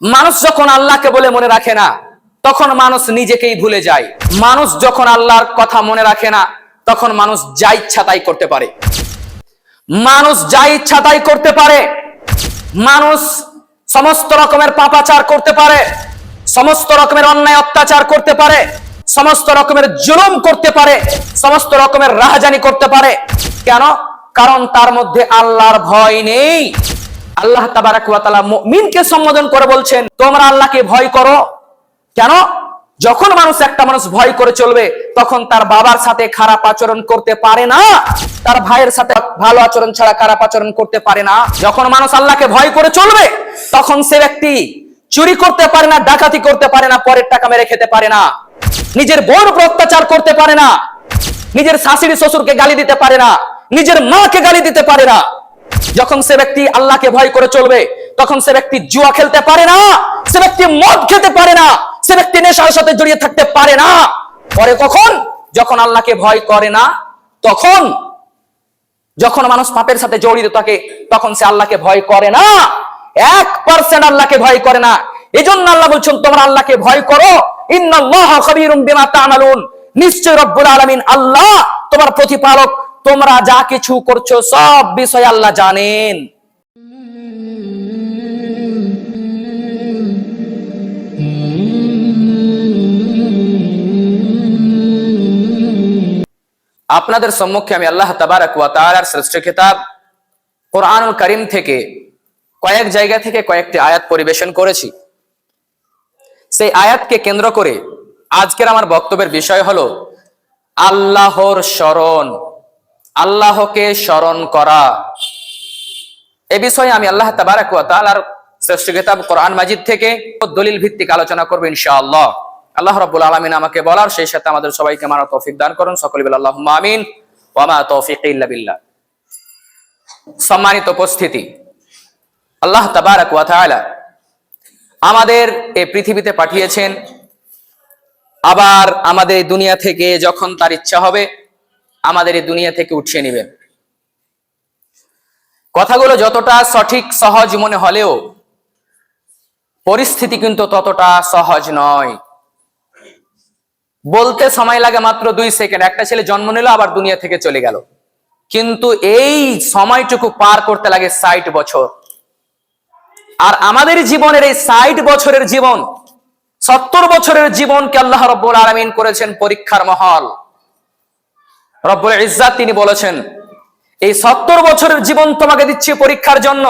মানুষ যখন আল্লাহকে বলে মনে রাখে না, তখন মানুষ নিজেকেই ভুলে যায়। মানুষ যখন আল্লাহর কথা মনে রাখে না, তখন মানুষ যা ইচ্ছা তাই করতে পারে। মানুষ যা ইচ্ছা তাই করতে পারে। মানুষ সমস্ত রকমের পাপাচার করতে পারে, সমস্ত রকমের অন্যায় অত্যাচার করতে পারে, সমস্ত রকমের জুলুম করতে পারে, সমস্ত রকমের রাহাজানি করতে পারে। কেন? কারণ তার মধ্যে আল্লাহর ভয় নেই। আল্লাহ তাবারাক ওয়া তাআলা মুমিনকে সম্বোধন করে বলছেন, তোমরা আল্লাহকে ভয় করো। কেন? যখন একটা মানুষ ভয় করে চলবে, তখন তার বাবার সাথে খারাপ আচরণ করতে পারে না, তার ভাইয়ের সাথে ভালো আচরণ ছাড়া খারাপ আচরণ করতে পারে না। যখন মানুষ আল্লাহকে ভয় করে চলবে, তখন সে ব্যক্তি চুরি করতে পারে না, ডাকাতি করতে পারে না, পরের টাকা মেরে খেতে পারে না, নিজের বউর উপর অত্যাচার করতে পারে না, নিজের শাশুড়ি শ্বশুরকে গালি দিতে পারে না, নিজের মাকে গালি দিতে পারে না। যখন সে ব্যক্তি আল্লাহকে ভয় করে চলবে, তখন সে ব্যক্তি জুয়া খেলতে পারে না, সে ব্যক্তি মদ খেতে পারে না, সে ব্যক্তি নেশার সাথে জড়িয়ে থাকতে পারে না। পরে কখন? যখন আল্লাহকে ভয় করে না, তখন যখন মানুষ পাপের সাথে জড়িত থাকে, তখন সে আল্লাহকে ভয় করে না, 1% আল্লাহকে ভয় করে না। এজন্য আল্লাহ বলছেন, তোমরা আল্লাহকে ভয় করো। ইন্নাল্লাহা খাবীরুম বিমা তা'মালুন, নিশ্চয় রব্বুল আলামিন আল্লাহ তোমার প্রতিপালক, তোমরা যা কিছু করছো সব বিষয় আল্লাহ জানেন। আপনাদের সম্মুখে আমি আল্লাহ তাবারাক ওয়া তাআলার শ্রেষ্ঠ কিতাব কোরআনুল কারীম থেকে কয়েক জায়গা থেকে কয়েকটি আয়াত পরিবেশন করেছি। সেই আয়াতকে কেন্দ্র করে আজকের আমার বক্তব্যের বিষয় হলো আল্লাহর স্মরণ, আল্লাহকে স্মরণ করা। এ বিষয়ে আমি আল্লাহ তাবারাক ওয়া তাআলার শ্রেষ্ঠ কিতাব কোরআন মাজিদ থেকে দলিল ভিত্তিক আলোচনা করব ইনশাআল্লাহ। আল্লাহ রাব্বুল আলামিন আমাকে বলার, সেই সাথে আমাদের সবাইকে মানার তৌফিক দান করুন। সকলে বলি আল্লাহুম্মা আমিন ওয়া মা তাওফীকি ইল্লা বিল্লাহ। সম্মানিত উপস্থিতি, আল্লাহ তাবারাক ওয়া তাআলা আমাদের এই পৃথিবীতে পাঠিয়েছেন, আবার আমাদের এই দুনিয়া থেকে যখন তার ইচ্ছা হবে আমাদের এই দুনিয়া থেকে উঠিয়ে নেবেন। কথাগুলো যতটা সঠিক সহজ মনে হলেও পরিস্থিতি কিন্তু ততটা সহজ নয়। বলতে সময় লাগে মাত্র 2 সেকেন্ড। একটা ছেলে জন্ম নিল, আবার দুনিয়া থেকে চলে গেল, কিন্তু এই সময়টুকু পার করতে লাগে 60 বছর। আর আমাদের জীবনের এই 60 বছরের জীবন, 70 বছরের জীবনকে আল্লাহ রাব্বুল আলামিন করেছেন পরীক্ষার মহল। রব্বুল ইজ্জাত তিনি বলেছেন, এই 70 বছরের জীবন তোমাকে দিচ্ছি পরীক্ষার জন্য।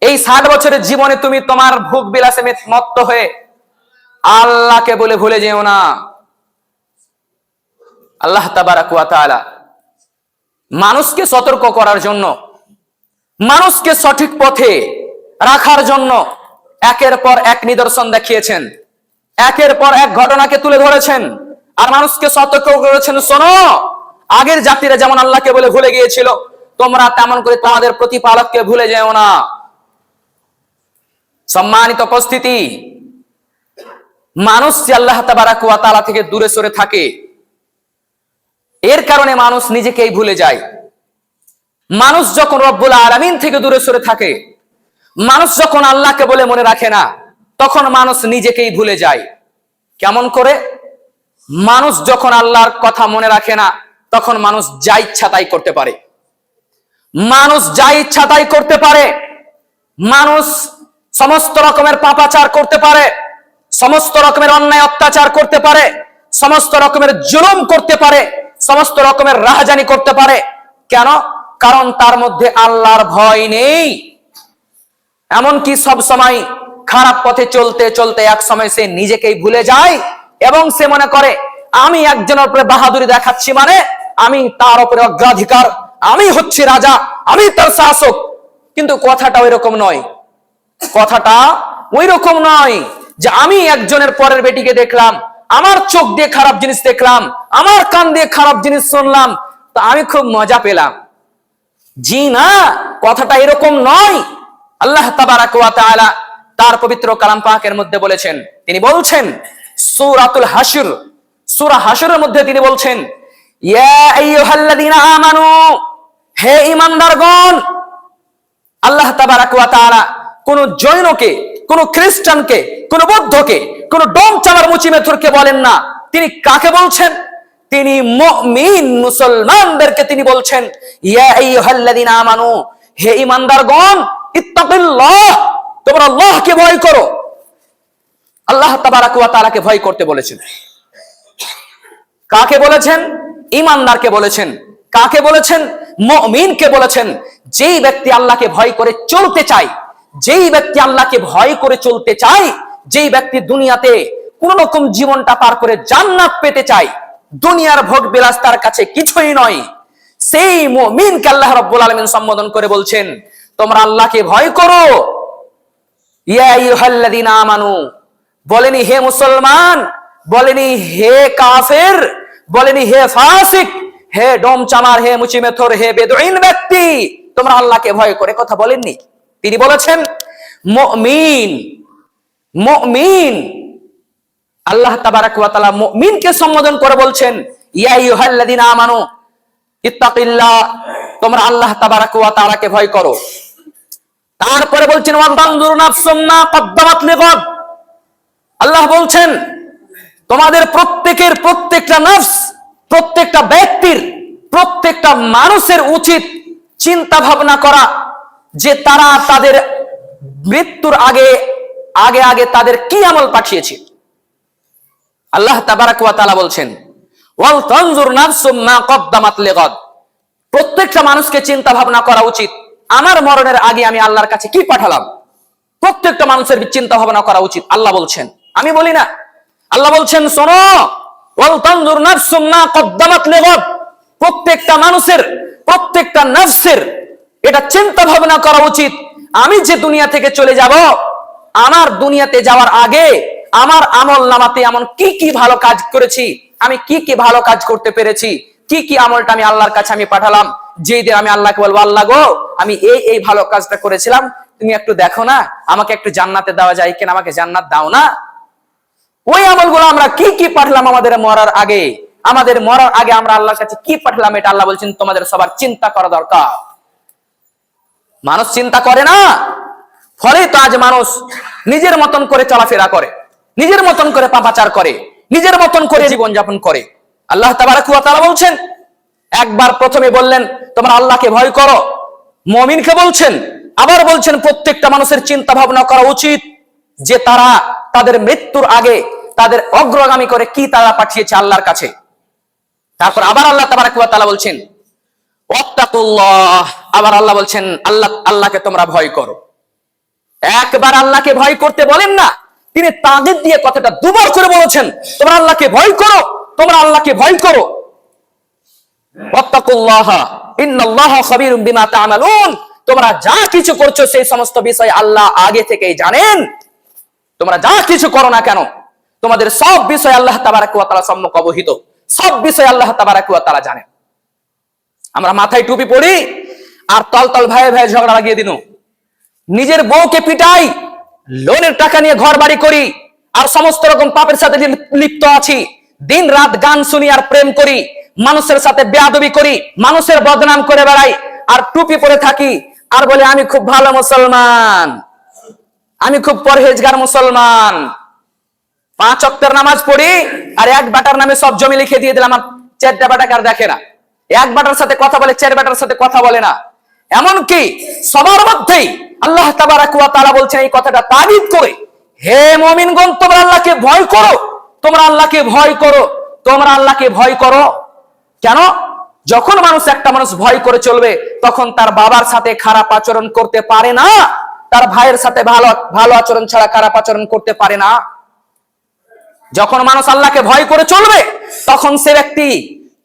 এই 60 বছরের জীবনে তুমি তোমার ভোগ বিলাসে মত্ত হয়ে আল্লাহকে বলে ভুলে যেও না। আল্লাহ তাবারাক ওয়া তাআলা মানুষকে সতর্ক করার জন্য, মানুষকে সঠিক পথে রাখার জন্য একের পর এক নিদর্শন দেখিয়েছেন, একের পর এক ঘটনাকে তুলে ধরেছেন, আর মানুষকে সতর্ক করেছেন, শোনো, আগের জাতিরা যেমন আল্লাহকে বলে ভুলে গিয়েছিল, তোমরা তেমন করে তোমাদের প্রতিপালককে ভুলে যেও না। সম্মানিত উপস্থিতি, মানুষ যে আল্লাহ তাবারাক ওয়া তাআলা থেকে দূরে সরে থাকে, এর কারণে মানুষ নিজেকেই ভুলে যায়। মানুষ যখন রব্বুল আলামিন থেকে দূরে সরে থাকে, মানুষ যখন আল্লাহকে বলে মনে রাখে না, তখন মানুষ নিজেকেই ভুলে যায়। কেমন করে? মানুষ যখন আল্লাহর কথা মনে রাখে না, তখন মানুষ যা ইচ্ছা তাই করতে পারে। মানুষ যা ইচ্ছা তাই করতে পারে। মানুষ সমস্ত রকমের পাপাচার করতে পারে, সমস্ত রকমের অন্যায় অত্যাচার করতে পারে, সমস্ত রকমের জুলুম করতে পারে, সমস্ত রকমের রাহাজানি করতে পারে। কেন? কারণ তার মধ্যে আল্লাহর ভয় নেই। এমনকি সব সময় খারাপ পথে চলতে চলতে এক সময় সে নিজেকেই ভুলে যায় এবং সে মনে করে আমি একজনের উপরে বাহাদুরি দেখাচ্ছি, মানে আমি তার উপরে অগ্রাধিকার, আমি হচ্ছি রাজা, আমি তার শাসক। কিন্তু কথাটা ওই রকম নয়। কথাটা ওই রকম নয় যে আমি একজনের পরের বেটিকে দেখলাম, আমার চোখ দিয়ে খারাপ জিনিস দেখলাম, আমার কান দিয়ে খারাপ জিনিস শুনলাম, তা আমি খুব মজা পেলাম। জি না, কথাটা এরকম নয়। আল্লাহ তাবারাক ওয়া তাআলা তার পবিত্র কালাম পাকের মধ্যে বলেছেন, তিনি বলছেন সূরাতুল হাশর, সূরা হাশরের মধ্যে তিনি বলছেন, ইয়া আইয়ুহাল্লাযীনা আমানু, হে ঈমানদারগণ। আল্লাহ তাবারাক ওয়া তাআলা কোন জৈনকে, কোন খ্রিস্টানকে, কোন বৌদ্ধকে, কোন ডোম চামার মুচি মেথরকে বলেন না। তিনি কাকে বলছেন? তিনি মুমিন মুসলমানদেরকে তিনি বলছেন, ইয়া আইয়ুহাল্লাযীনা আমানু, হে ঈমানদারগণ, ইত্তাকিল্লাহ, তোমরা আল্লাহকে ভয় করো। আল্লাহ তাবারাক ওয়া তাআলাকে ভয় করতে বলেছেন। কাকে বলেছেন? ঈমানদারকে বলেছেন। কাকে বলেছেন? মুমিনকে বলেছেন। যেই ব্যক্তি আল্লাহকে ভয় করে চলতে চায়, যেই ব্যক্তি আল্লাহকে ভয় করে চলতে চায়, যেই ব্যক্তি দুনিয়াতে কোন রকম জীবনটা পার করে জান্নাত পেতে চায়, দুনিয়ার ভোগ বিলাস তার কাছে কিছুই নয়, সেই মুমিনকে আল্লাহ রাব্বুল আলামিন সম্বোধন করে বলছেন, তোমরা আল্লাহকে ভয় করো। ইয়া আইয়ুহাল্লাযীনা আমানু, বলেনি হে মুসলমান, বলেনি হে কাফের, বলেনি হে ফাসিক, হে ডোম চামার, হে মুচি মেথর, হে বেদুইন ব্যক্তি, তোমরা আল্লাহকে ভয় করে, কথা বলেননি। তিনি বলেছেন মুমিন। মুমিন, আল্লাহ তাবারাক ওয়া তাআলা মুমিনকে সম্বোধন করে বলছেন, ইয়া আইয়ুহাল্লাযীনা আমানু ইত্তাকিল্লাহ, তোমরা আল্লাহ তাবারাক ওয়া তাআলাকে ভয় করো। তারপরে বলছেন ওয়া তানজুরু নাফসুম মা কদ্দামাত লিগাদ, আল্লাহ বলছেন তোমাদের প্রত্যেকের, প্রত্যেকটা নফস, প্রত্যেকটা ব্যক্তির, প্রত্যেকটা মানুষের উচিত চিন্তা ভাবনা করা যে তারা তাদের মৃত্যুর আগে আগে আগে তাদের কি আমল পাঠিয়েছে। আল্লাহ তাবারাক ওয়া তাআলা বলছেন ওয়াল তানজুর নাফসুম মা কদ্দামাত লিগাদ, প্রত্যেকটা মানুষকে চিন্তা ভাবনা করা উচিত আমার মরণের আগে আমি আল্লাহর কাছে কি পাঠালাম। প্রত্যেকটা মানুষের চিন্তা ভাবনা করা উচিত। আল্লাহ বলছেন, আমি বলি না। আল্লাহ বলছেন শোনো, ওয়াল তানজুর নাফসুম মা কদ্দামাত লিগাদ, প্রত্যেকটা মানুষের, প্রত্যেকটা নফসের এটা চিন্তা ভাবনা করা উচিত, আমি যে দুনিয়া থেকে চলে যাব, আমার দুনিয়াতে যাওয়ার আগে আমার আমল নামাতে এমন কি কি ভালো কাজ করেছি, আমি কি কি ভালো কাজ করতে পেরেছি, কি কি আমলটা আমি আল্লাহর কাছে আমি পাঠালাম, যেই দিন আমি আল্লাহকে বলবো, আল্লাহ গো আমি এই এই ভালো কাজটা করেছিলাম, তুমি একটু দেখো না, আমাকে একটু জান্নাতে দেওয়া যায় কিনা, আমাকে জান্নাত দাও না। ওই আমলগুলো আমরা কি কি পাঠালাম আমাদের মরার আগে, আমাদের মরার আগে আমরা আল্লাহর কাছে কি পাঠালাম, এটা আল্লাহ বলছেন তোমাদের সবার চিন্তা করা দরকার। মানুষ চিন্তা করে না, ফলে তো আজ মানুষ নিজের মতন করে চলাফেরা করে, নিজের মতন করে পাপাচার করে, নিজের মতন করে জীবন যাপন করে। আল্লাহ তাবারাক ওয়া তাআলা বলছেন, একবার প্রথমে বললেন তোমরা আল্লাহকে ভয় করো, মুমিনকে বলছেন, আবার বলছেন প্রত্যেকটা মানুষের চিন্তা ভাবনা করা উচিত যে তারা তাদের মৃত্যুর আগে তাদের অগ্রগামী করে কি তারা পাঠিয়েছে আল্লাহর কাছে। তারপর আবার আল্লাহ তাবারাক ওয়া তাআলা বলছেন ওয়াত্তাকুল্লাহ, আবার আল্লাহ বলছেন আল্লাহকে তোমরা ভয় করো। একবার আল্লাহকে ভয় করতে বলেন না, তিনি তাগিদ দিয়ে কথাটা দুবার করে বলেছেন, তোমরা আল্লাহকে ভয় করো, তোমরা আল্লাহকে ভয় করো। ওয়াত্তাকুল্লাহ ইন্নাল্লাহা খাবীরুম বিমা তা'মালুন, তোমরা যা কিছু করছো সেই সমস্ত বিষয় আল্লাহ আগে থেকেই জানেন। তোমরা যা কিছু করো না কেন, তোমাদের সব বিষয় আল্লাহ তাবারাক ওয়া তাআলা সম্যক অবহিত, সব বিষয় আল্লাহ তাবারাক ওয়া তাআলা জানেন। আমরা মাথায় টুপি পরি আর তল ভাইয়ে ভাইয়ে ঝগড়া লাগিয়ে দিন, নিজের বউকে পিটাই, লোনের টাকা নিয়ে ঘর বাড়ি করি, আর সমস্ত রকম পাপের সাথে লিপ্ত আছি, দিন রাত গান শুনি আর প্রেম করি, মানুষের সাথে বেয়াদবি করি, মানুষের বদনাম করে বেড়াই, আর টুপি পরে থাকি আর বলে আমি খুব ভালো মুসলমান, আমি খুব পরহেজগার মুসলমান, 5 ওয়াক্তের নামাজ পড়ি, আর এক বেটার নামে সব জমি লিখে দিয়ে দিলাম, আর 4টা বেটাকে আর দেখে না, এক বেটার সাথে কথা বলে 4 বেটার সাথে কথা বলে না। এমনকি সবার মধ্যেই আল্লাহ তাবারাক ওয়া তাআলা বলছেন এই কথাটা তাবিদ করে, হে মুমিনগণ তোমরা আল্লাহকে ভয় করো, তোমরা আল্লাহকে ভয় করো, তোমরা আল্লাহকে ভয় করো। কেন? যখন একটা মানুষ ভয় করে চলবে, তখন তার বাবার সাথে খারাপ আচরণ করতে পারে না, তার ভাইয়ের সাথে ভালো আচরণ ছাড়া খারাপ আচরণ করতে পারে না। যখন মানুষ আল্লাহকে ভয় করে চলবে, তখন সে ব্যক্তি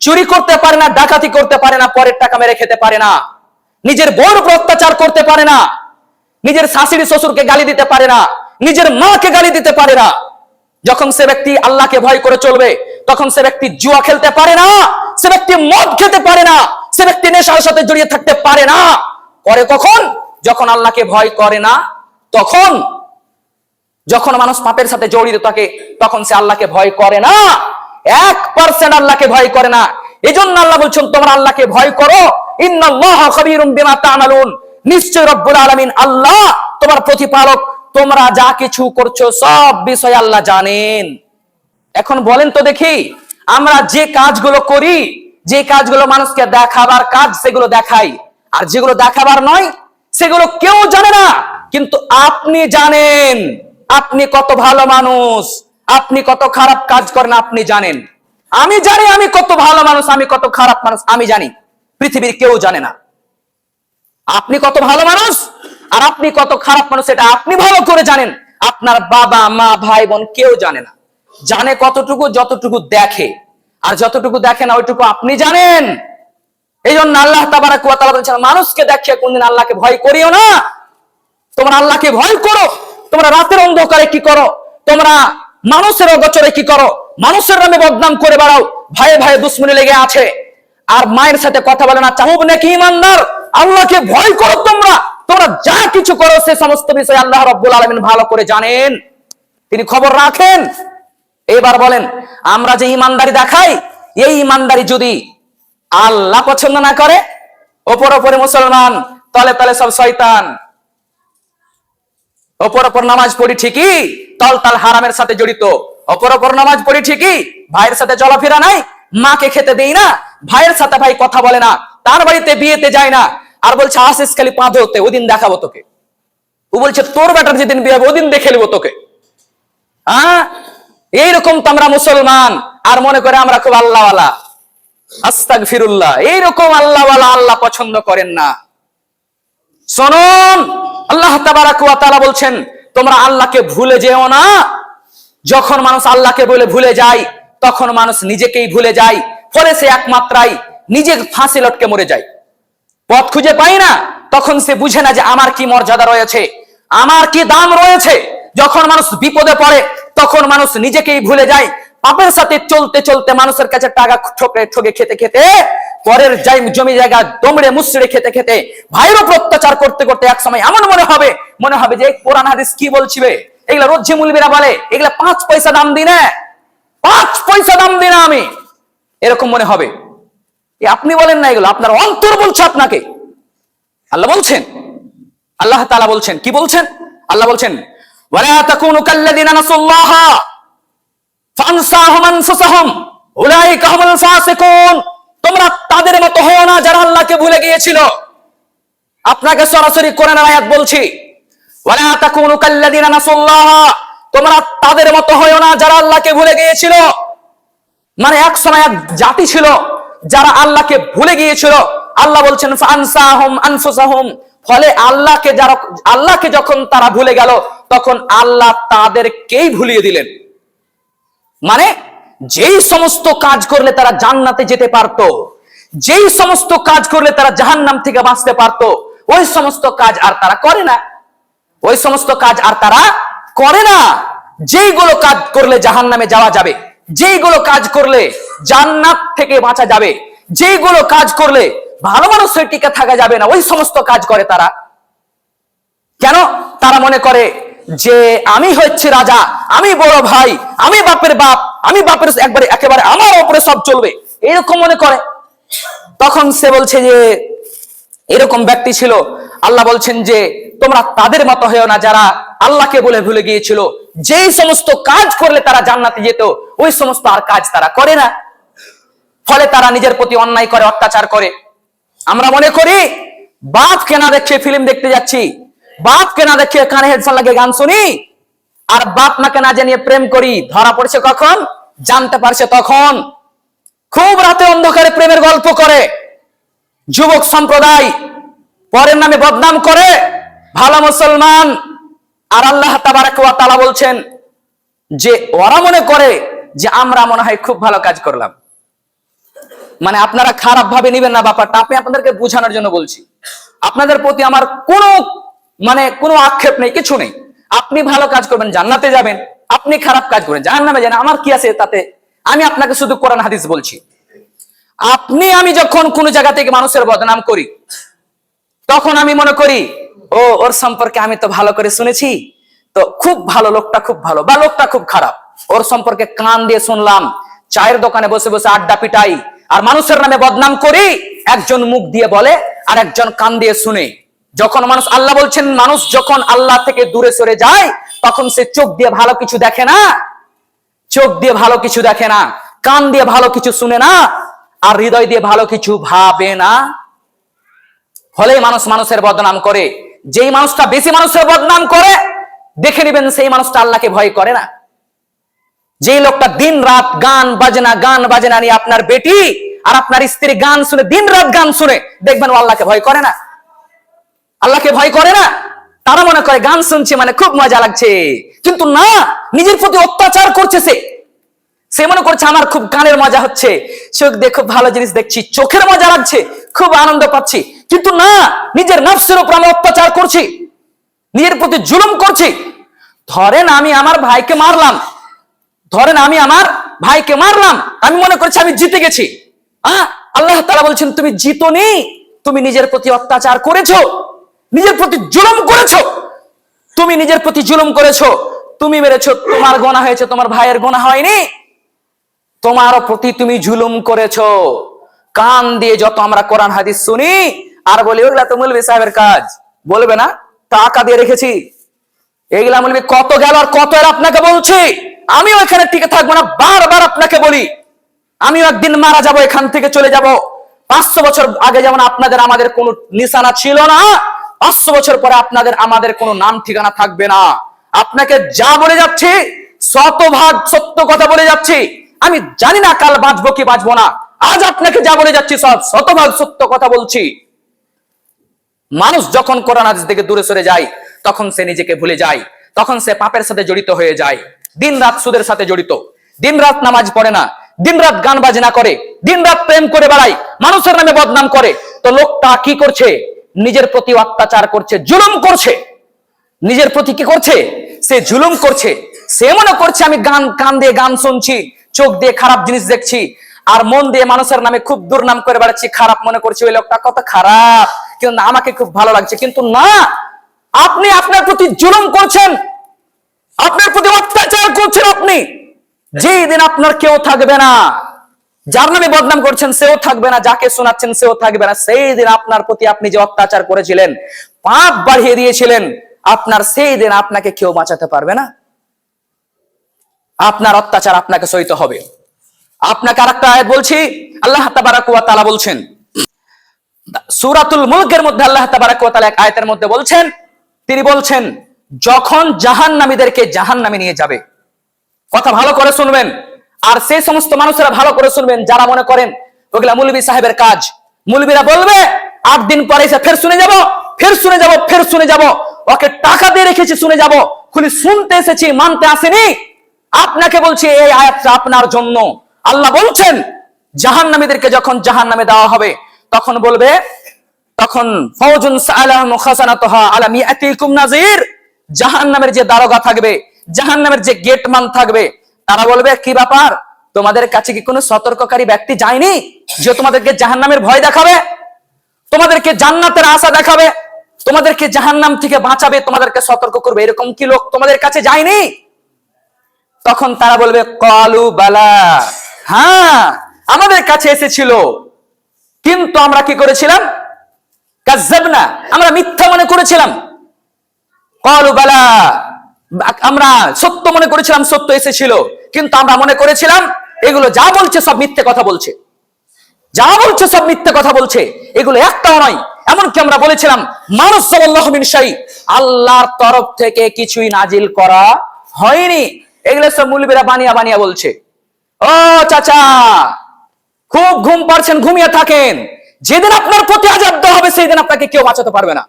চুরি করতে পারে না, ডাকাতি করতে পারে না, পরের টাকা মেরে খেতে পারে না, নিজের বউর উপর অত্যাচার করতে পারে না, নিজের শাশুড়ি শ্বশুরকে গালি দিতে পারে না, নিজের মাকে গালি দিতে পারে না। যখন সে ব্যক্তি আল্লাহকে ভয় করে চলবে, তখন সে ব্যক্তি জুয়া খেলতে পারে না, সে ব্যক্তি মদ খেতে পারে না, সে ব্যক্তি নেশার সাথে জড়িয়ে থাকতে পারে না। করে কখন? যখন আল্লাহকে ভয় করে না, তখন যখন মানুষ পাপের সাথে জড়িত থাকে, তখন সে আল্লাহকে ভয় করে না, 1% আল্লাহকে ভয় করে না। এজন্য আল্লাহ বলছেন তোমরা আল্লাহকে ভয় করো, ইন্নাল্লাহা খাবীরুম বিমা তা'মালুন, নিশ্চয় রব্বুল আলামিন আল্লাহ তোমার প্রতিপালক, তোমরা যা কিছু করছো সব বিষয় আল্লাহ জানেন। এখন বলেন তো দেখি, আমরা যে কাজগুলো করি, যে কাজগুলো মানুষকে দেখাবার কাজ, সেগুলো দেখাই, আর যেগুলো দেখাবার নয় সেগুলো কেউ জানে না, কিন্তু আপনি জানেন। আপনি কত ভালো মানুষ, আপনি কত খারাপ কাজ করেন আপনি জানেন। আমি জানি আমি কত ভালো মানুষ, আমি কত খারাপ মানুষ আমি জানি, পৃথিবীর কেউ জানে না। আপনি কত ভালো মানুষ আর আপনি কত খারাপ মানুষ এটা আপনি ভালো করে জানেন। আপনার বাবা মা ভাই বোন কেউ জানে না। জানে কতটুকু? যতটুকু দেখে, আর যতটুকু দেখে না ওইটুকু আপনি জানেন। এই জন্য আল্লাহ তাবারাক ওয়া তাআলা বলেছেন, মানুষকে দেখিয়ে কোনদিন আল্লাহকে ভয় করিও না। তোমরা আল্লাহকে ভয় করো। তোমরা রাতের অন্ধকারে কি করো? তোমরা মানুষের অগোচরে কি করো? মানুষের নামে বদনাম করে বেড়াও, ভাইয়ে ভাইয়ে দুশ্মনী লেগে আছে, আর মায়ের সাথে কথা বলে না। চাহুব নাকি ইমানদার, আল্লাহকে ভয় করো। তোমরা তোমরা যা কিছু করো সে সমস্ত বিষয় আল্লাহ রাব্বুল আলামিন ভালো করে জানেন, তিনি খবর রাখেন। এবার বলেন, আমরা যে ইমানদারি দেখাই, এই ইমানদারি যদি আল্লাহ পছন্দ না করে, ওপর ওপরে মুসলমান, তলে তলে সব শয়তান, ওপর ওপর নামাজ পড়ি ঠিকই, তল তাল হারামের সাথে জড়িত, ওপর ওপর নামাজ পড়ি ঠিকই, ভাইয়ের সাথে চলাফেরা নাই, মাকে খেতে দেই না, ভাইয়ের সাথে ভাই কথা বলে না, তার বাড়িতে বিয়েতে যায় না, আর বলছে আসিস খালি পা ধরতে, ওই দিন দেখাবো তোকে। ও বলছে তোর বেটার যেদিন বিয়ে হবে ওদিন দেখে নেবো তোকে। এইরকম তো আমরা মুসলমান, আর মনে করে আমরা খুব আল্লাহওয়ালা। আস্তাগফিরুল্লাহ, এইরকম আল্লাহওয়ালা আল্লাহ পছন্দ করেন না। শুনুন, আল্লাহ তাবারাক ওয়া তাআলা বলছেন, তোমরা আল্লাহকে ভুলে যেও না। যখন মানুষ আল্লাহকে বলে ভুলে যায়, তখন মানুষ নিজেকেই ভুলে যায়, ফলে সে একমাত্রাই নিজে ফাঁসি লটকে মরে যায়। পথ খুঁজে পায় না, তখন সে বুঝে না যে আমার কি মর্যাদা রয়েছে, আমার কি দাম রয়েছে। যখন মানুষ বিপদে পড়ে, তখন মানুষ নিজেকেই ভুলে যায়। পাপের সাথে চলতে চলতে, মানুষের কাছে টাকা ঠকে খেতে খেতে, পরের জমি জায়গা দমড়ে মুচড়ে খেতে খেতে, ভাইয়ের উপর অত্যাচার করতে করতে এক সময় এমন মনে হবে যে কোরআন হাদিস কি বলছিবে, এগুলা রোজ্জি মুলবিরা বলে, এগুলা 5 পয়সা দাম দিই না, 5 পয়সা দাম দিই না আমি, এরকম মনে হবে। আপনি বলেন না, এগুলো আপনার অন্তর বলছে আপনাকে। আল্লাহ বলছেন, আল্লাহ তাআলা বলছেন, কি বলছেন? আল্লাহ বলছেন, ওয়ালা তাকুনু কাল্লাযিনা নাসাল্লাহা ফানসাহুম আনফুসাহুম উলাইকা হুমুল ফাসিকুন। তোমরা তাদের মতো হও না যারা আল্লাহকে ভুলে গিয়েছিল। আপনাকে সরাসরি কোরআনের আয়াত বলছি, ওয়ালা তাকুনু কাল্লাযিনা নাসাল্লাহা, তোমরা তাদের মতো হও না যারা আল্লাহকে ভুলে গিয়েছিল। মানে এক সময় এক জাতি ছিল যারা আল্লাহকে ভুলে গিয়েছিল। আল্লাহ বলছেন ফানসাহুম আনফুসাহুম, ফলে আল্লাহকে যখন তারা ভুলে গেল, তখন আল্লাহ তাদেরকেই ভুলিয়ে দিলেন। মানে যেই সমস্ত কাজ করলে তারা জান্নাতে যেতে পারত, যেই সমস্ত কাজ করলে তারা জাহান্নাম থেকে বাঁচতে পারত, ওই সমস্ত কাজ আর তারা করে না। ওই সমস্ত কাজ আর তারা করে না। যেইগুলো কাজ করলে জাহান্নামে যাওয়া যাবে, যেইগুলো কাজ করলে জান্নাত থেকে বাঁচা যাবে, যেইগুলো কাজ করলে ভালো মানুষের টিকে থাকা যাবে না, ওই সমস্ত কাজ করে তারা। কেন? তারা মনে করে যে আমি হচ্ছে রাজা, আমি বড় ভাই, আমি বাপের বাপ, আমি বাপের একেবারে আমার উপরে সব চলবে, এরকম মনে করে। তখন সে বলছে যে এরকম ব্যক্তি ছিল। আল্লাহ বলছেন যে তোমরা তাদের মতো হয়েও না যারা আল্লাহকে বলে ভুলে গিয়েছিল। যেই সমস্ত কাজ করলে তারা জান্নাতে যেত, ওই সমস্ত আর কাজ তারা করে না। ফলে তারা নিজের প্রতি অন্যায় করে, অত্যাচার করে। আমরা মনে করি বাপকে না দেখে ফিল্ম দেখতে যাচ্ছি, বাপকে না দেখে কানে হেডফোন লাগিয়ে গান শুনি, আর বাপ মাকে না জানিয়ে প্রেম করি। ধরা পড়ছে কখন? জানতে পারছে তখন। খুব রাতে অন্ধকারে প্রেমের গল্প করে যুবক সম্প্রদায়, পরের নামে বদনাম করে ভালো মুসলমান। আর আল্লাহ তাবারাক ওয়া তাআলা বলছেন যে ওরা মনে করে যে আমরা মনে হয় খুব ভালো কাজ করলাম। মানে আপনারা খারাপ ভাবে নিবেন না ব্যাপারটা, আমি আপনাদেরকে বোঝানোর জন্য বলছি। আপনাদের প্রতি আমার কোনো আক্ষেপ নেই, কিছু নেই। আপনি ভালো কাজ করবেন, জান্নাতে যাবেন, আপনি খারাপ কাজ করবেন, জাহান্নামে যান, আমার কি আছে তাতে? আমি আপনাকে শুধু কোরআন হাদিস বলছি। আমি যখন কোন জায়গা থেকে মানুষের বদনাম করি, তখন আমি মনে করি ওর সম্পর্কে আমি তো ভালো করে শুনেছি, তো খুব ভালো, লোকটা খুব ভালো বা লোকটা খুব খারাপ। ওর সম্পর্কে কান দিয়ে শুনলাম, চায়ের দোকানে বসে বসে আড্ডা পিটাই, আর মানুষের নামে বদনাম করি। একজন মুখ দিয়ে বলে আর একজন কান দিয়ে শুনে। যখন মানুষ, আল্লাহ বলছেন, মানুষ যখন আল্লাহ থেকে দূরে সরে যায় তখন সে চোখ দিয়ে ভালো কিছু দেখে না, চোখ দিয়ে ভালো কিছু দেখে না, কান দিয়ে ভালো কিছু শুনে না, আর হৃদয় দিয়ে ভালো কিছু ভাবে না। ফলে মানুষ মানুষের বদনাম করে। যেই মানুষটা বেশি মানুষের বদনাম করে, দেখে নেবেন সেই মানুষটা আল্লাহকে ভয় করে না। যেই লোকটা দিন রাত গান বাজনা নিয়ে, আপনার বেটি আর আপনার স্ত্রী গান শুনে, দিন রাত গান শুনে, দেখবেন ও আল্লাহকে ভয় করে না, আল্লাহকে ভয় করে না। তারা মনে করে গান শুনছে মানে খুব মজা লাগছে, কিন্তু না, নিজের প্রতি অত্যাচার করছে। সে মনে করছে আমার খুব গানের মজা হচ্ছে, চোখ দিয়ে খুব ভালো জিনিস দেখছি, চোখের মজা লাগছে, খুব আনন্দ পাচ্ছি, কিন্তু না, নিজের নফসের উপর আমি অত্যাচার করছি, নিজের প্রতি জুলুম করছি। ধরেন আমি আমার ভাইকে মারলাম, আমি মনে করছি আমি জিতে গেছি। আল্লাহ তাআলা বলছেন তুমি জিতোনি, তুমি নিজের প্রতি অত্যাচার করেছো, নিজের প্রতি জুলুম করেছো, তুমি মেরেছো, তোমার গুনাহ হয়েছে, তোমার ভাইয়ের গুনাহ হয়নি, তোমার প্রতি তুমি জুলুম করেছো। কান দিয়ে যত আমরা কোরআন হাদিস শুনি আর বলি ওগুলা তো মৌলভী সাহেবের কাজ, বলবে না টাকা দিয়ে রেখেছি, এগুলা মৌলভী কত গেল আর কত এর আপনাকে বলছি। আমিও এখানে টিকে থাকবো না, বারবার আপনাকে বলি, আমিও একদিন মারা যাব, এখান থেকে চলে যাব। 500 বছর আগে যেমন আপনাদের আমাদের কোনো নিশানা ছিল না, 500 বছর পরে আপনাদের আমাদের কোনো নাম ঠিকানা থাকবে না। আপনাকে যা বলে যাচ্ছি শতভাগ সত্য কথা বলে যাচ্ছি। আমি জানি না কাল বাঁচবো কি বাঁচবো না, আজ আপনাকে যা বলে যাচ্ছি সব শতভাগ সত্য কথা বলছি। মানুষ যখন কোরআন হাদিস থেকে দূরে সরে যায় তখন সে নিজেকে ভুলে যায়, তখন সে পাপের সাথে জড়িত হয়ে যায়, দিন রাত সুদের সাথে জড়িত, দিন রাত নামাজ পড়ে না, দিন রাত গান বাজনা করে, দিন রাত প্রেম করে বেড়ায়, মানুষের নামে বদনাম করে। তো লোকটা কি করছে? নিজের প্রতি অত্যাচার করছে, জুলুম করছে। নিজের প্রতি কি করছে? সে জুলুম করছে। সে মনে করছে আমি কান দিয়ে গান শুনছি, চোখ দিয়ে খারাপ জিনিস দেখছি, আর মন দিয়ে মানুষের নামে খুব দুর্নাম করে বেড়াচ্ছি, খারাপ মনে করছি ওই লোকটা কত খারাপ, কিন্তু আমাকে খুব ভালো লাগছে। কিন্তু না, আপনি আপনার প্রতি জুলুম করছেন, আপনার প্রতি অত্যাচার করছেন। আপনি যেই দিন আপনার কেউ থাকবে না, যার নামে বদনাম করছেন সেও থাকবে না, যাকে শোনাচ্ছেন সেও থাকবে না, সেই দিন আপনার প্রতি আপনি যে অত্যাচার করেছিলেন, পাপ বাড়িয়ে দিয়েছিলেন, আপনার সেই দিন আপনাকে কেউ বাঁচাতে পারবে না। আপনার অত্যাচার আপনাকে সইতে হবে। আপনাকে আরেকটা আয়াত বলছি, আল্লাহ তাবারাক ওয়া তাআলা বলছেন সূরাতুল মুলকের মধ্যে, আল্লাহ তাবারাক ওয়া তাআলা এক আয়াতের মধ্যে বলছেন, তিনি বলছেন যখন জাহান্নামীদেরকে জাহান্নামে নিয়ে যাবে, কথা ভালো করে শুনবেন, আর সেই সমস্ত মানুষেরা ভালো করে শুনবেন যারা মনে করেন ওগুলা মৌলভী সাহেবের কাজ। মৌলভীরা বলবে 8 দিন পরে এসে ফের শুনে যাব, ওকে টাকা দিয়ে রেখেছি শুনে যাব, খুলি শুনতে এসেছি, মানতে আসেনি। আপনাকে বলছি এই আয়াতটা আপনার জন্য। আল্লাহ বলছেন জাহান্নামীদেরকে যখন জাহান্নামে দেওয়া হবে তখন বলবে, তখন ফাওজুন সাআলাহুম খাসানাতুহা আলাম ইয়াতিকুম নাযির, জাহান্নামের যে দারোগা থাকবে, জাহান্নামের যে গেটম্যান থাকবে, তারা বলবে কি ব্যাপার, তোমাদের কাছে কি কোনো সতর্ককারী ব্যক্তি যায়নি যে তোমাদেরকে জাহান্নামের ভয় দেখাবে, তোমাদেরকে জান্নাতের আশা দেখাবে, তোমাদেরকে জাহান্নাম থেকে বাঁচাবে, তোমাদেরকে সতর্ক করবে, এরকম কি লোক তোমাদের কাছে যায়নি? তখন তারা বলবে ক্বালু বালা, হ্যাঁ আমাদের কাছে এসেছিল, কিন্তু আমরা কি করেছিলাম? কাযযাবনা, আমরা মিথ্যা মনে করেছিলাম। ক্বালু বালা, আমরা সত্য মনে করেছিলাম, সত্য এসেছিল, কিন্তু আমরা মনে করেছিলাম এগুলো যা বলছে সব মিথ্যে কথা বলছে, যা বলছে সব মিথ্যে কথা বলছে, এগুলো একটাও নয়। এমনকি আমরা বলেছিলাম মানসাল্লাহু মিন শাই, আল্লাহর তরফ থেকে কিছুই নাজিল করা হয়নি। এগুলো সব মৌলভীরা বানিয়ে বলছে। ও চাচা, খুব ঘুম পাচ্ছেন, ঘুমিয়ে থাকেন, যেদিন আপনার প্রতি আযাব দেওয়া হবে সেই দিন আপনাকে কেউ বাঁচাতে পারবে না।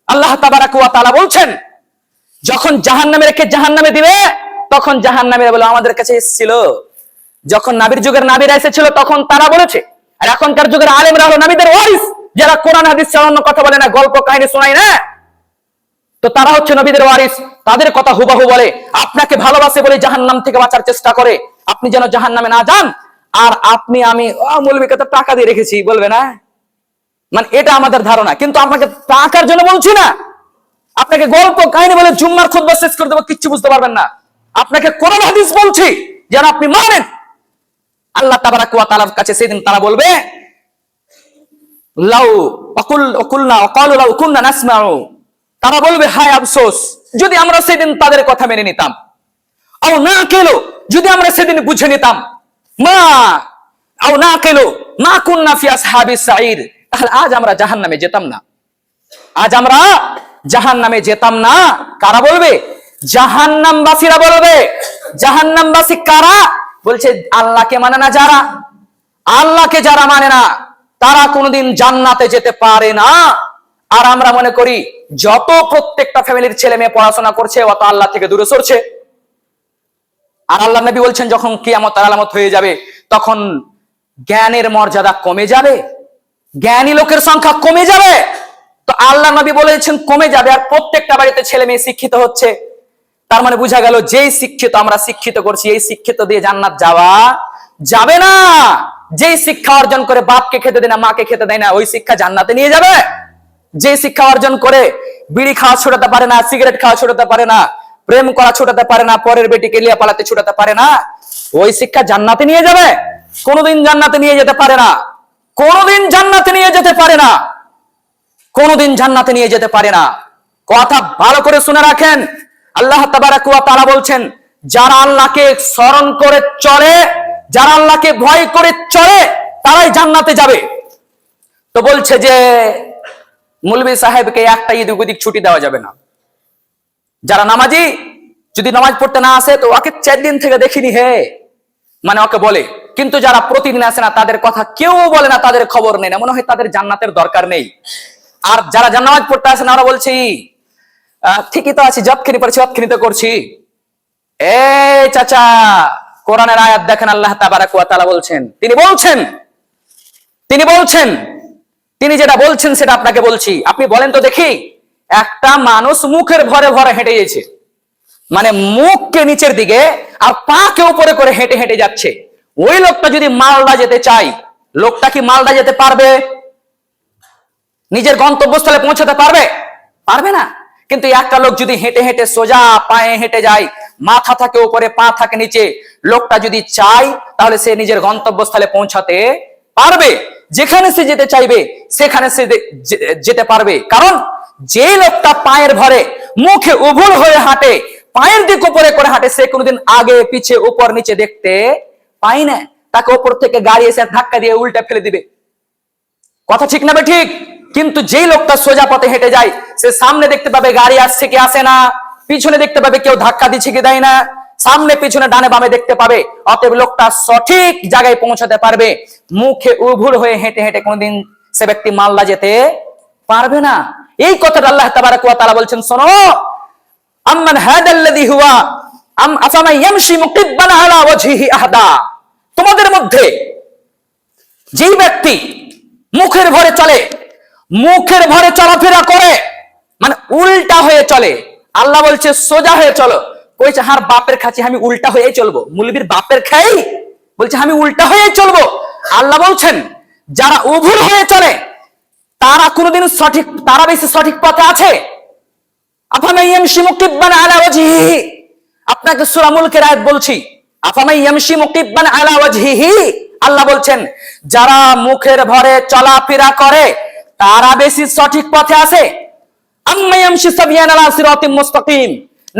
আল্লাহ তাবারাক ওয়া তাআলা বলছেন যখন জাহান্নামীকে জাহান্নামে দিবে তখন জাহান্নামীরা বলে আমাদের কাছে এসেছিল। যখন নবীর যুগের নবীরা এসেছিল তখন তারা বলেছে, আর এখনকার যুগের আলেমরা হলো নবীদের ওয়ারিস, যারা কোরআন হাদিস চালানো কথা বলে না, গল্প কাহিনী শোনায় না, তো তারা হচ্ছে নবীদের ওয়ারিস। তাদের কথা হুবাহু বলে, আপনাকে ভালোবাসে বলে জাহান্নাম থেকে বাঁচার চেষ্টা করে, আপনি যেন জাহান্নামে না যান। আর আপনি আমি মৌলভীকে তো টাকা দিয়ে রেখেছি বলবে না, মানে এটা আমাদের ধারণা, কিন্তু আপনাকে টাকার জন্য বলছি না, আপনাকে গল্প কাহিনী বলে জুম্মার খুতবা শেষ করে দেবো, কিচ্ছু বুঝতে পারবেন না। আপনাকে কোরআন হাদিস বলছি যেন আপনি মানেন। আল্লাহ তাবারাক ওয়া তাআলার কাছে সেদিন তারা বলবে লাউ অকুলনা অকালু লাউ কুননা নাসমাউ, তারা বলবে হায় আফসোস যদি আমরা সেদিন তাদের কথা মেনে নিতাম। আও না কেলো, যদি আমরা সেদিন বুঝে নিতাম। মা আও না কেলো মা কুননা ফি আসহাবিস সাইর, তাহলে আজ আমরা জাহান্নামে যেতাম না, আজ আমরা জাহান্নামে যেতাম না। কারা বলবে? জাহান্নামবাসীরা বলবে। জাহান্নামবাসী কারা? বলছে আল্লাহকে মানে না যারা, আল্লাহকে যারা মানে না তারা কোনোদিন জান্নাতে যেতে পারে না। আর আমরা মনে করি যত প্রত্যেকটা ফ্যামিলির ছেলে মেয়ে পড়াশোনা করছে অত আল্লাহ থেকে দূরে সরছে। আর আল্লাহ নবী বলছেন যখন কিয়ামতের আলামত হয়ে যাবে তখন জ্ঞানের মর্যাদা কমে যাবে, জ্ঞানী লোকের সংখ্যা কমে যাবে। তো আল্লাহ নবী বলেছেন কমে যাবে, আর প্রত্যেকটা বাড়িতে ছেলে মেয়ে শিক্ষিত হচ্ছে। তার মানে বোঝা গেল যেই শিক্ষিত আমরা শিক্ষিত করছি এই শিক্ষিত দিয়ে জান্নাত যাওয়া যাবে না। যেই শিক্ষা অর্জন করে বাপকে খেতে দেয় না, মাকে খেতে দেয় না, ওই শিক্ষা জান্নাতে নিয়ে যাবে? যে শিক্ষা অর্জন করে বিড়ি খাওয়া ছোটাতে পারে না, সিগারেট খাওয়া ছোটাতে পারে না, প্রেম করা ছোটাতে পারে না, পরের বেটিকে লিয়া পালাতে ছোটাতে পারে না, ওই শিক্ষা জান্নাতে নিয়ে যাবে? কোনোদিন জান্নাতে নিয়ে যেতে পারে না, কোনোদিন জান্নাতে নিয়ে যেতে পারে না, কোনোদিন জান্নাতে নিয়ে যেতে পারে না। কথা ভালো করে শুনে রাখেন। আল্লাহ তাবারাক ওয়া তাআলা বলছেন যারা আল্লাহকে স্মরণ করে চলে, যারা আল্লাহকে ভয় করে চলে তারাই জান্নাতে যাবে। তো বলছে যে মৌলভী সাহেবকে একটা ঈদ ওদিক ছুটি দেওয়া যাবে না। যারা নামাজি যদি নামাজ পড়তে না আসে তো ওকে 4 দিন থেকে দেখিনি হে, মানে ওকে বলে। কিন্তু যারা প্রতিদিন আসে না তাদের কথা কেউ বলে না, তাদের খবর নেই না, মনে হয় তাদের জান্নাতের দরকার নেই। আর যারা নামাজ পড়তে আসে না ওরা বলছি ঠিকই তো আছি, যতখানি পারছি ততখানি তো করছি। এ চাচা, কোরআনের আয়াত দেখেন, আল্লাহ তাবারাক ওয়া তাআলা বলছেন, তিনি বলছেন তিনি যেটা বলছেন সেটা আপনাকে বলছি। আপনি বলেন তো দেখি, একটা মানুষ মুখের ভরে ভরে হেঁটে গেছে, মানে মুখকে নিচের দিকে আর পাকে উপরে করে হেঁটে হেঁটে যাচ্ছে। ওই লোকটা যদি মালদা যেতে চায়, লোকটা কি মালদা যেতে পারবে? নিজের গন্তব্যস্থলে পৌঁছাতে পারবে? পারবে না। কিন্তু একটা লোক যদি হেঁটে হেঁটে সোজা পায়ে হেঁটে যায়, মাথা থাকে উপরে পা থাকে নিচে, লোকটা যদি চায় তাহলে সে নিজের গন্তব্যস্থলে পৌঁছাতে পারবে। যেখানে সে যেতে চাইবে সেখানে সে যেতে পারবে। কারণ যে লোকটা পায়ের ভরে মুখে উভুল হয়ে হাঁটে, পায়ের দিক উপরে করে হাঁটে, সে কোনোদিন আগে পিছে উপর নিচে দেখতে পায় না। তাকে উপর থেকে গাড়ি এসে ধাক্কা দিয়ে উল্টা ফেলে দিবে। কথা ঠিক না? ঠিক। কিন্তু যেই লোকটা সোজা পথে হেঁটে যায় সে সামনে দেখতে পাবে গাড়ি আসছে কি আসে না, পিছনে দেখতে পাবে কেউ ধাক্কা দিচ্ছে কি দেয় না, সামনে পিছনে ডানে বামে দেখতে পাবে। অতএব লোকটা সঠিক জায়গায় পৌঁছাতে পারবে। মুখে উভুল হয়ে হেঁটে হেঁটে কোনোদিন সে ব্যক্তি মালদা যেতে পারবে না। এই কথাটা আল্লাহ তাবারাক ওয়া তাআলা বলছেন, শোনো, আম্মান হাদাল্লাযী হুয়া আফামান ইয়ামশি মুকিব্বান আলা ওয়াজহিহি আহদা, তোমাদের মধ্যে যেই ব্যক্তি মুখের ভরে চলে, মুখের ভরে চলাফেরা করে, মানে উল্টা হয়ে চলে। আল্লাহ বলছে সোজা হয়ে চলো, কইছে হার বাপের খাচ্ছি আমি উল্টা হয়ে চলবো। মুলবির বাপের খাই বলছে আমি উল্টা হয়ে চলবো। আল্লাহ বলছেন যারা উভুল হয়ে চলে তারা কোনোদিন সঠিক, তারা বেশি সঠিক পথে আছে? আফামান ইয়ামশি মুকিব্বান আলা ওয়াজহিহি, আপনাকে সূরা মুলকের আয়াত বলছি, আফামান ইয়ামশি মুকিব্বান আলা ওয়াজহিহি, আল্লাহ বলছেন যারা মুখের ভরে চলাফেরা করে তারা বেশি সঠিক পথে আছে? আম্মা ইয়ামশি সাবিয়ান আলা সিরাতিম মুস্তাকিম,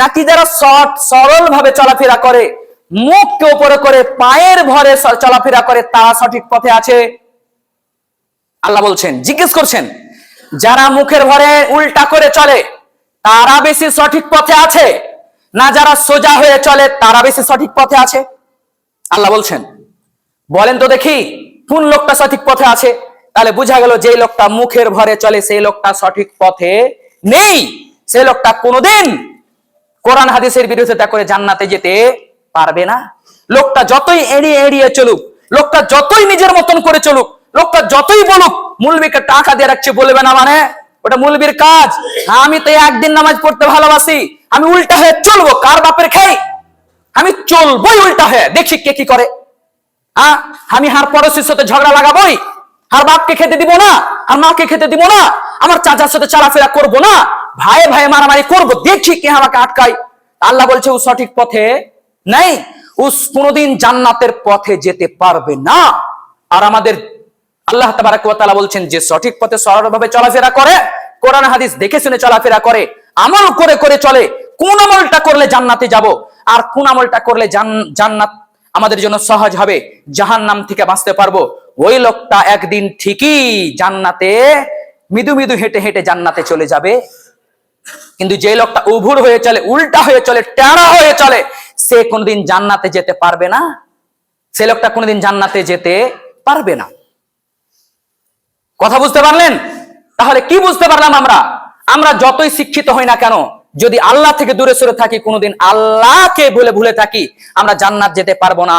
নাকি যারা সরল ভাবে চলাফেরা করে, মুখকে উপরে করে পায়ের ভরে চলাফেরা করে, তারা সঠিক পথে আছে? আল্লাহ বলছেন, জিজ্ঞেস করছেন যারা মুখের ভরে উল্টা করে চলে তারা বেশি সঠিক পথে আছে, না যারা সোজা হয়ে চলে তারা বেশি সঠিক পথে আছে? আল্লাহ বলছেন বলেন তো দেখি কোন লোকটা সঠিক পথে আছে? তাহলে বোঝা গেল যে লোকটা মুখের ভরে চলে সেই লোকটা সঠিক পথে নেই। সেই লোকটা কোনোদিন কোরআন হাদিসের বিরোধিতা করে জান্নাতে যেতে পারবে না। লোকটা যতই এড়িয়ে এড়িয়ে চলুক, লোকটা যতই নিজের মতন করে চলুক, লোকটা যতই বলুক মুলবিকে টাকা দিয়ে রাখছে, বলবে না মানে ওটা মুলবির কাজ। আমি তো একদিন নামাজ পড়তে ভালোবাসি, আমি উল্টা হয়ে চলবো, কার বাপের খাই, আমি চলবোই উল্টা হয়ে, দেখি কে কি করে। আমি হার পড়োশির সাথে ঝগড়া লাগাবোই, আর বাপকে খেতে দিব না, আর মাকে খেতে দিব না, আমার চাচার সাথে চলাফেরা করব না, ভাই ভাই মারামারি করব, দেখি কে আমাকে আটকায়। আল্লাহ বলছে ও সঠিক পথে নাই, ও কোনোদিন জান্নাতের পথে যেতে পারবে না। আর আমাদের আল্লাহ তাবারাক ওয়া তাআলা বলছেন যে সঠিক পথে সরলভাবে চলাফেরা করে, কোরআন হাদিস দেখে শুনে চলাফেরা করে, আমল করে করে চলে, কোন আমলটা করলে জান্নাতে যাব আর কোন আমলটা করলে জান্নাত আমাদের জন্য সহজ হবে, জাহান্নাম থেকে বাঁচতে পারবো, ওই লোকটা একদিন ঠিকই জান্নাতে মৃদু মৃদু হেঁটে হেঁটে জান্নাতে চলে যাবে। কিন্তু যে লোকটা উভুর হয়ে চলে, উল্টা হয়ে চলে, টেরা হয়ে চলে, সে কোনদিন জান্নাতে যেতে পারবে না। সে লোকটা কোনদিন জান্নাতে যেতে পারবে না। কথা বুঝতে পারলেন? তাহলে কি বুঝতে পারলাম? আমরা যতই শিক্ষিত হই না কেন, যদি আল্লাহ থেকে দূরে সরে থাকি, কোনোদিন আল্লাহকে ভুলে থাকি, আমরা জান্নাত যেতে পারবো না।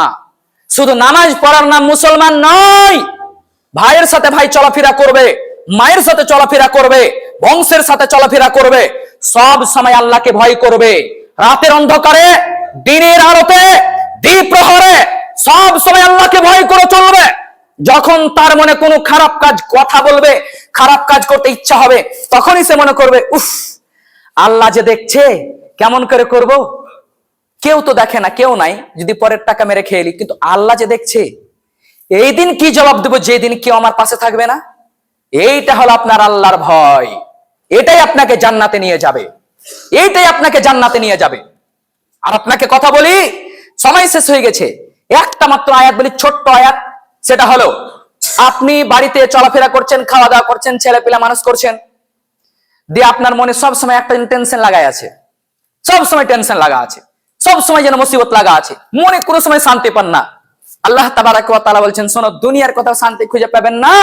শুধু নামাজ পড়ার নাম মুসলমান নয়, ভাইয়ের সাথে ভাই চলাফেরা করবে, মায়ের সাথে চলাফেরা করবে, বংশের সাথে চলাফেরা করবে, সব সময় আল্লাহকে ভয় করবে। রাতের অন্ধকারে, দিনের আলোতে, দ্বিপ্রহরে সব সময় আল্লাহকে ভয় করে চলবে। যখন তার মনে কোনো খারাপ কাজ কথা বলবে, খারাপ কাজ করতে ইচ্ছা হবে, তখনই সে মনে করবে, উফ, আল্লাহ যে দেখছে, কেমন করে করব? কেউ তো দেখে না, কেউ নাই, যদি পরের টাকা মেরে খেয়ে নি, কিন্তু আল্লাহ যে দেখছে, এই দিন কি জবাব দেবো যে দিন কেউ আমার পাশে থাকবে না? এইটা হলো আপনার আল্লাহর ভয়। এটাই আপনাকে জান্নাতে নিয়ে যাবে, এইটাই আপনাকে জান্নাতে নিয়ে যাবে। আর আপনাকে কথা বলি, সময় শেষ হয়ে গেছে, একটা মাত্র আয়াত বলি, ছোট্ট আয়াত। সেটা হলো, আপনি বাড়িতে চলাফেরা করছেন, খাওয়া দাওয়া করছেন, ছেলে পেলে মানুষ করছেন, দিয়ে আপনার মনে সবসময় একটা টেনশন লাগাই আছে, সবসময় টেনশন লাগা আছে, সবসময় যেন মুসিবত লাগা আছে, মনে কোনো সময় শান্তি পান না। আল্লাহ তাবারাক ওয়া তাআলা বলছেন, শোনো, দুনিয়ার কথা শান্তি খুঁজে পাবেন না।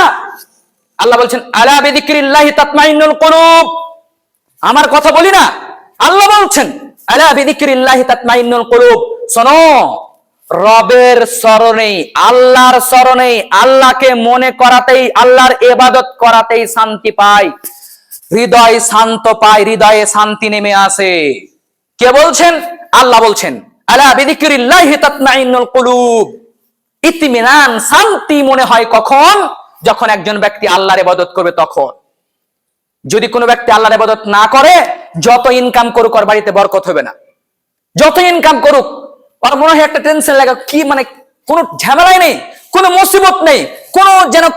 আল্লাহ বলছেন, আলা বিযিকরিল্লাহি তাতমাইন্নুল কুলুব। আমার কথা বলি না, আল্লাহ বলছেন, আলা বিযিকরিল্লাহি তাতমাইন্নুল কুলুব। শোনো, রবের স্মরণেই, আল্লাহর স্মরণেই, আল্লাহকে মনে করাতেই, আল্লাহর ইবাদত করাতেই শান্তি পায়, হৃদয় শান্ত পায়, হৃদয়ে শান্তি নেমে আসে। কে বলছেন? আল্লাহ বলছেন, আলা বিযিকরিল্লাহি তাতমাইন্নুল কুলুব। ইতমিনান, শান্তি মনে হয় কখন? যখন একজন ব্যক্তি আল্লাহর ইবাদত করবে তখন। যদি কোনো ব্যক্তি আল্লাহর ইবাদত না করে, যত ইনকাম করুক, ওর বাড়িতে বরকত হবে না। যত ইনকাম করুক, ওর মনে হয় একটা টেনশন লাগা, কি মানে কোনো ঝামেলাই নেই, কোনো মুসিবত নেই,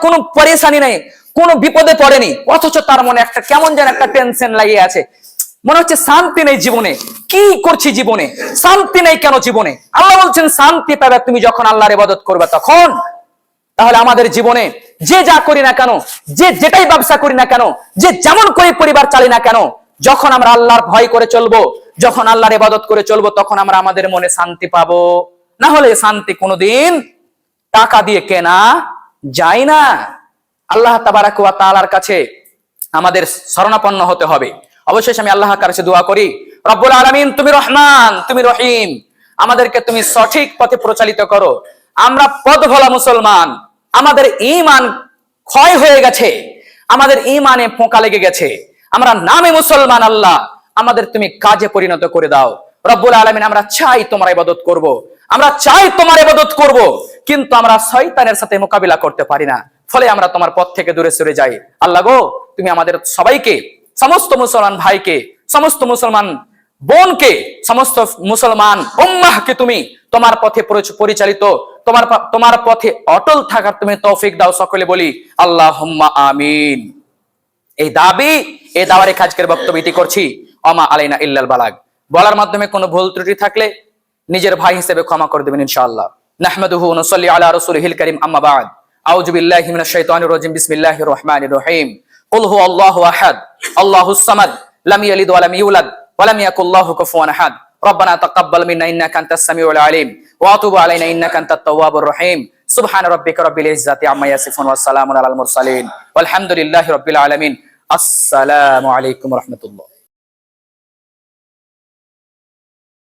কোনো পরেশানি নেই, কোনো বিপদে পড়েনি, অথচ তার মনে একটা কেমন যেন একটা টেনশন লাগিয়ে আছে। মনে হচ্ছে শান্তি নেই জীবনে, কি করছি জীবনে, শান্তি নেই কেন জীবনে? আল্লাহ বলছেন, শান্তি পাবে তুমি যখন আল্লাহর ইবাদত করবে তখন। তাহলে আমাদের জীবনে যে যা করি না কেন, যে যেটাই ব্যবসা করি না কেন, যে যেমন করে পরিবার চালি না কেন, যখন আমরা আল্লাহর ভয় করে চলবো, যখন আল্লাহর ইবাদত করে চলবো, তখন আমরা আমাদের মনে শান্তি পাবো। না হলে শান্তি কোনোদিন টাকা দিয়ে কেনা যায় না। আল্লাহ তাবারাক ওয়া তাআলার কাছে আমাদের শরণাপন্ন হতে হবে। অবশ্যই আমি আল্লাহর কাছে দোয়া করি, রব্বুল আলামিন, তুমি রহমান, তুমি রহিম, আমাদেরকে তুমি সঠিক পথে প্রচালিত করো। আমরা পথভোলা মুসলমান, আমাদের ঈমান ক্ষয় হয়ে গেছে, আমাদের ঈমানে পোকা লেগে গেছে, আমরা নামে মুসলমান, আল্লাহ আমাদের তুমি কাজে পরিণত করে দাও। রব্বুল আলামিন, আমরা চাই তোমার ইবাদত করব, আমরা চাই তোমার ইবাদত করব, কিন্তু আমরা শয়তানের সাথে মোকাবিলা করতে পারি না, ফলে আমরা তোমার পথ থেকে দূরে সরে যাই। আল্লাহ গো, তুমি আমাদের সবাইকে, সমস্ত মুসলমান ভাইকে, সমস্ত মুসলমান বোনকে, সমস্ত মুসলমান উম্মাহকে তুমি তোমার পথে পরিচালিত, তোমার পথে অটল থাকার তুমি তৌফিক দাও। সকলে বলি আল্লাহুম্মা আমিন। এই দাওয়ারে কাজকের বক্তব্য ইতি করছি। ওমা আলাইনা ইল্লাল বালাগ। বলার মাধ্যমে কোনো ভুল ত্রুটি থাকলে নিজের ভাই হিসেবে ক্ষমা করে দেবেন ইনশাআল্লাহ। নাহমাদুহু ওয়া নুসাল্লি আলা রাসূলিহিল কারীম, আম্মা বা'দ। আউযু বিল্লাহি মিনাশ শাইতানির রাজিম। বিসমিল্লাহির রহমানির রহিম। কুল হুয়াল্লাহু আহাদ, আল্লাহুস সামাদ, লাম ইয়ালিদ ওয়া লাম ইউলাদ ওয়া লাম ইয়াকুল লাহু কুফুওয়ান আহাদ। রব্বানা তাকাব্বাল মিন্না ইন্নাকা আনতাস সামিউল আলিম ওয়া তুব আলাইনা ইন্নাকা আনতাত তাওয়াবুর রহিম। সুবহান রাব্বিকা রাব্বিল ইজ্জাতি আম্মা ইয়াসিফুন ওয়া সালামুন আলাল মুরসালিন ওয়ালহামদুলিল্লাহি রাব্বিল আলামিন। আসসালামু আলাইকুম ওয়া রাহমাতুল্লাহ।